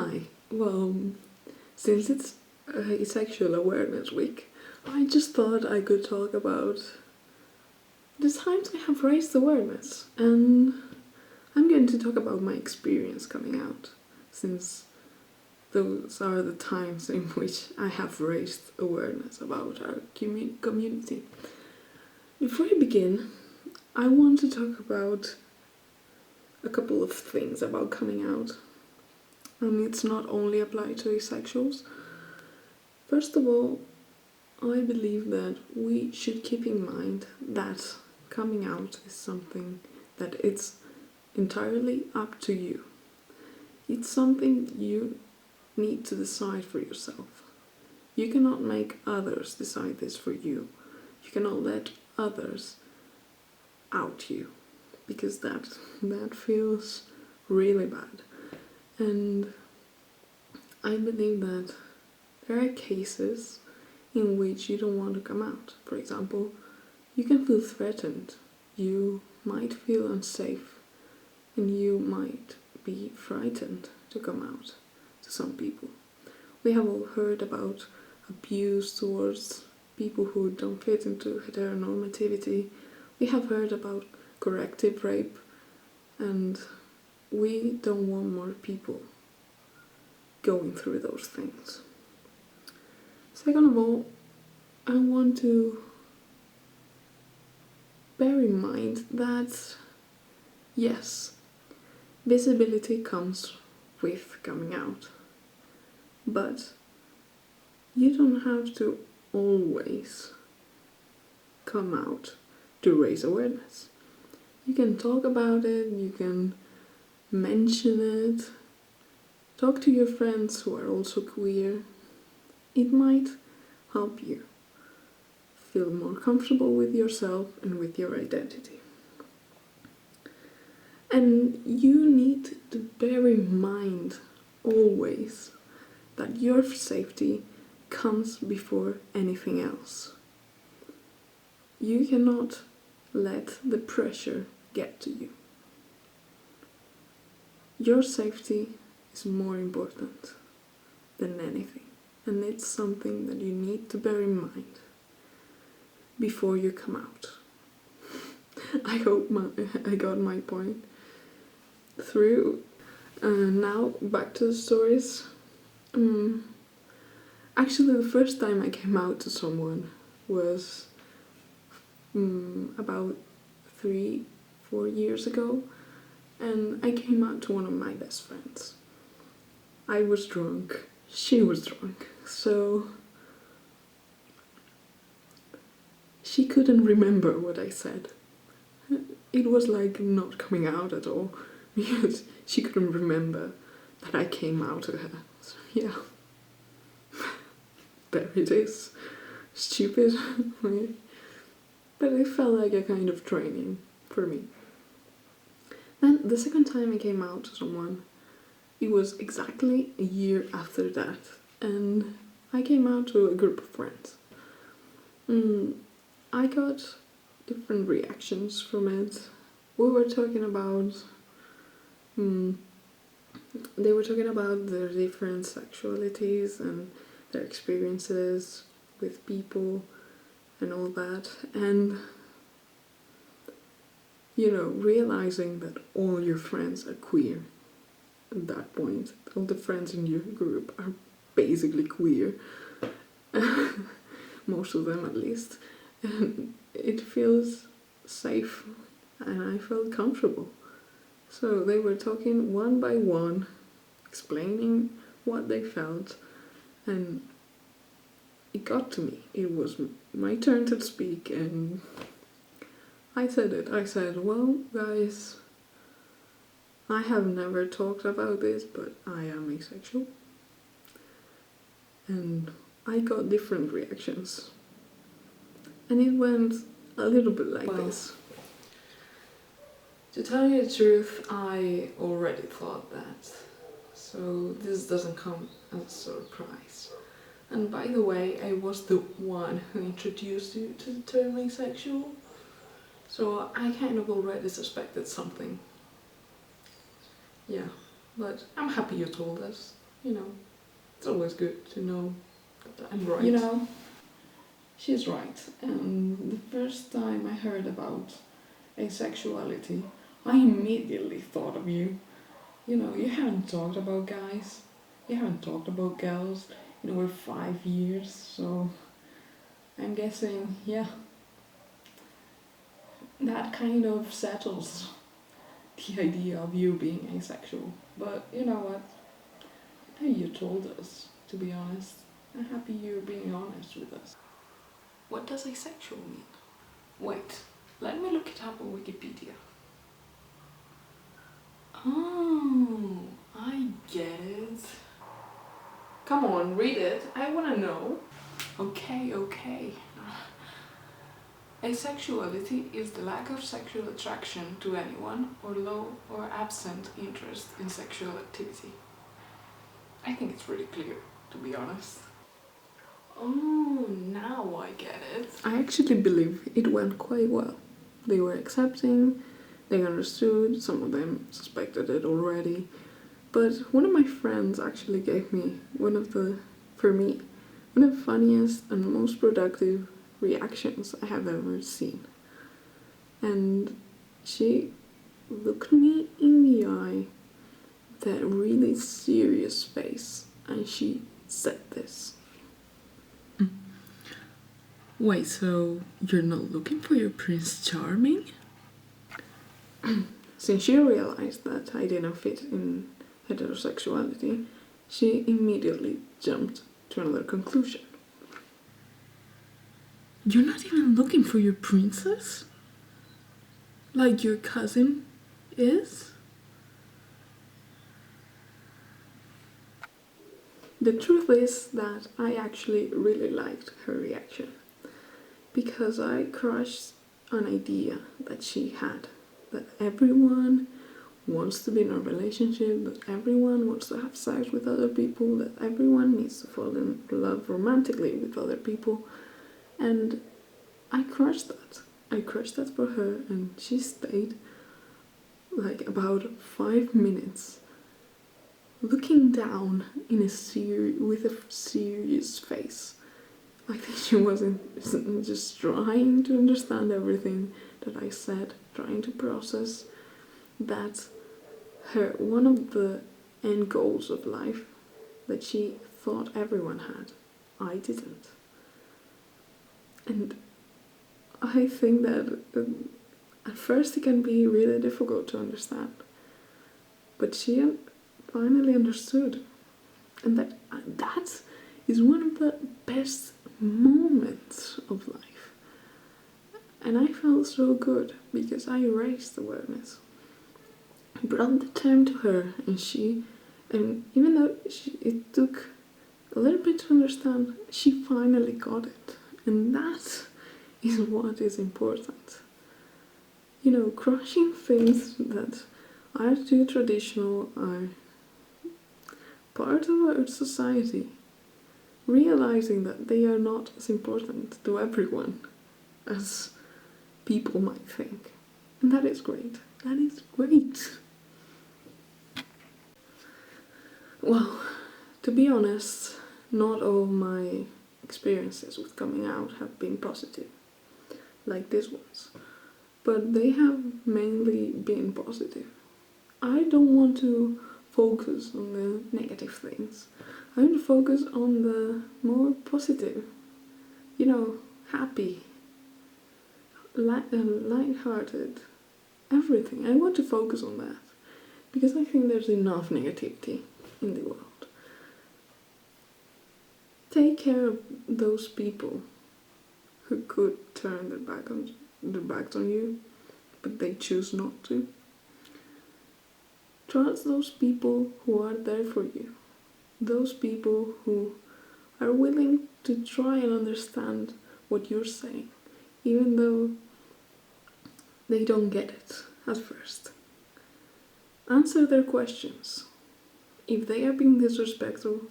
Hi, well, since it's Asexual Awareness Week, I just thought I could talk about the times I have raised awareness, and I'm going to talk about my experience coming out, since those are the times in which I have raised awareness about our community. Before I begin, I want to talk about a couple of things about coming out. And it's not only applied to asexuals. First of all, I believe that we should keep in mind that coming out is something that it's entirely up to you. It's something you need to decide for yourself. You cannot make others decide this for you. You cannot let others out you, because that feels really bad. And I believe that there are cases in which you don't want to come out. For example, you can feel threatened, you might feel unsafe, and you might be frightened to come out to some people. We have all heard about abuse towards people who don't fit into heteronormativity. We have heard about corrective rape, and we don't want more people going through those things. Second of all, I want to bear in mind that, yes, visibility comes with coming out, but you don't have to always come out to raise awareness. You can talk about it, you can mention it, talk to your friends who are also queer. It might help you feel more comfortable with yourself and with your identity. And you need to bear in mind always that your safety comes before anything else. You cannot let the pressure get to you. Your safety is more important than anything, and it's something that you need to bear in mind before you come out. I hope I got my point through. Now back to the stories. Actually, the first time I came out to someone was about 3-4 years ago, and I came out to one of my best friends. I was drunk, she was drunk, so she couldn't remember what I said. It was like not coming out at all, because she couldn't remember that I came out to her. So yeah, there it is. Stupid, but it felt like a kind of training for me. Then the second time I came out to someone, it was exactly a year after that, and I came out to a group of friends. I got different reactions from it. We were talking about, they were talking about their different sexualities and their experiences with people and all that, and realizing that all your friends are queer at that point. All the friends in your group are basically queer, most of them at least, and it feels safe, and I felt comfortable. So they were talking one by one, explaining what they felt, and it got to me. It was my turn to speak, and I said it. I said, well, guys, I have never talked about this, but I am asexual. And I got different reactions. And it went a little bit like this. To tell you the truth, I already thought that. So this doesn't come as a surprise. And by the way, I was the one who introduced you to the term asexual. So I kind of already suspected something. Yeah, but I'm happy you told us. it's always good to know that I'm right. She's right. And the first time I heard about asexuality, I immediately thought of you. You haven't talked about guys, you haven't talked about girls in over 5 years, so I'm guessing, yeah, that kind of settles the idea of you being asexual. But you know what? Now you told us, to be honest. I'm happy you're being honest with us. What does asexual mean? Wait, let me look it up on Wikipedia. Oh, I get it. Come on, read it. I wanna know. Okay. Asexuality is the lack of sexual attraction to anyone or low or absent interest in sexual activity. I think it's really clear, to be honest. Oh, now I get it. I actually believe it went quite well. They were accepting, they understood, some of them suspected it already. But one of my friends actually gave me one of the funniest and most productive reactions I have ever seen. And she looked me in the eye with that really serious face, and she said this. Wait, so you're not looking for your Prince Charming? Since she realized that I didn't fit in heterosexuality, she immediately jumped to another conclusion. You're not even looking for your princess? Like your cousin is? The truth is that I actually really liked her reaction, because I crushed an idea that she had, that everyone wants to be in a relationship, that everyone wants to have sex with other people, that everyone needs to fall in love romantically with other people. And I crushed that. I crushed that for her, and she stayed like about 5 minutes looking down in with a serious face. Like she wasn't just trying to understand everything that I said, trying to process that one of the end goals of life that she thought everyone had, I didn't. And I think that at first it can be really difficult to understand, but she finally understood, and that is one of the best moments of life. And I felt so good because I raised awareness, I brought the term to her, and even though it took a little bit to understand, she finally got it, and that is what is important. Crushing things that are too traditional, are part of our society, realizing that they are not as important to everyone as people might think. And that is great. That is great. Well, to be honest, not all my experiences with coming out have been positive, like this one's, but they have mainly been positive. I don't want to focus on the negative things. I want to focus on the more positive, happy, lighthearted, everything. I want to focus on that because I think there's enough negativity in the world. Take care of those people who could turn their backs on you, but they choose not to. Trust those people who are there for you. Those people who are willing to try and understand what you're saying, even though they don't get it at first. Answer their questions. If they are being disrespectful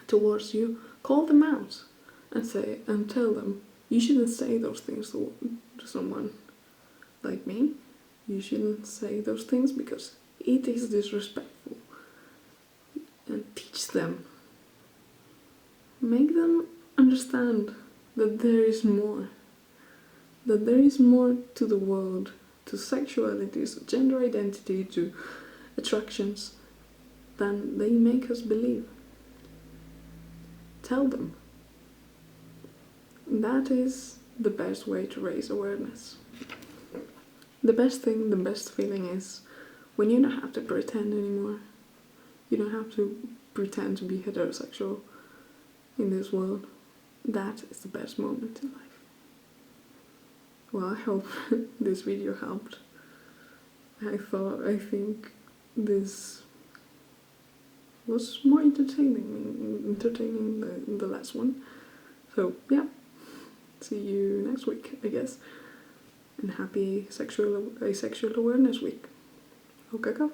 towards you, call them out and tell them, you shouldn't say those things to someone like me. You shouldn't say those things because it is disrespectful. teach them. Make them understand that there is more. That there is more to the world, to sexualities, to gender identity, to attractions, than they make us believe. Tell them. That is the best way to raise awareness. The best thing, the best feeling is when you don't have to pretend anymore. You don't have to pretend to be heterosexual in this world. That is the best moment in life. Well, I hope this video helped. I think this was more entertaining than the last one. So yeah, see you next week, I guess. And happy Asexual Awareness Week. Okay, go.